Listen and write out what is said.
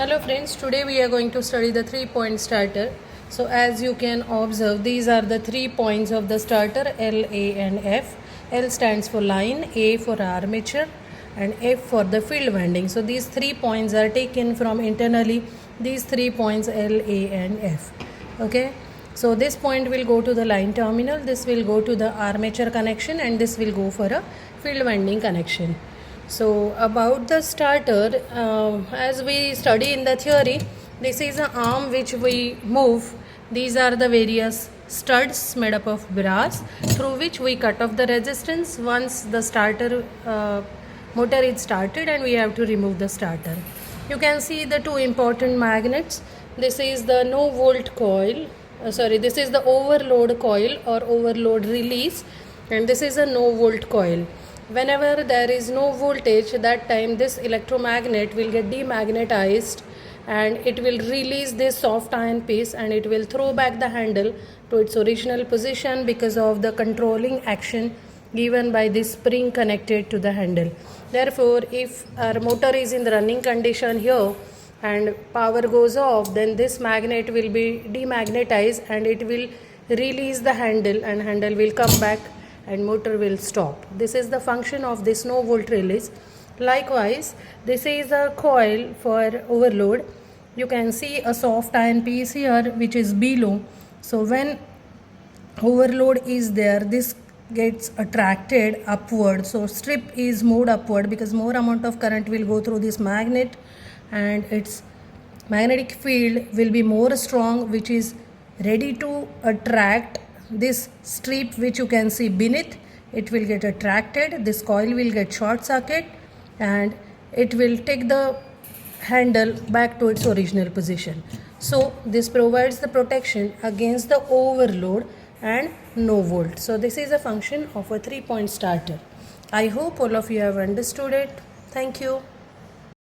Hello friends, today we are going to study the 3-point starter. So as you can observe, these are the 3 points of the starter L, A and F. L stands for line, A for armature and F for the field winding. So these 3 points are taken from internally these 3 points L, A and F. Okay. So this point will go to the line terminal, this will go to the armature connection and this will go for a field winding connection. So about the starter, as we study in the theory, this is an arm which we move. These are the various studs made up of brass through which we cut off the resistance once the starter motor is started, and we have to remove the starter. You can see the two important magnets. This is the no volt coil, this is the overload coil or overload release, and this is a no volt coil. Whenever there is no voltage, that time this electromagnet will get demagnetized and it will release this soft iron piece and it will throw back the handle to its original position because of the controlling action given by this spring connected to the handle. Therefore, if our motor is in the running condition here and power goes off, then this magnet will be demagnetized and it will release the handle and handle will come back and motor will stop. This is the function of this no volt release. Likewise, this is a coil for overload. You can see a soft iron piece here which is below. So when overload is there, this gets attracted upward. So strip is moved upward because more amount of current will go through this magnet and its magnetic field will be more strong, which is ready to attract this strip which you can see beneath. It will get attracted, this coil will get short circuit and it will take the handle back to its original position. So this provides the protection against the overload and no volt. So this is a function of a 3-point starter. I hope all of you have understood it. Thank you.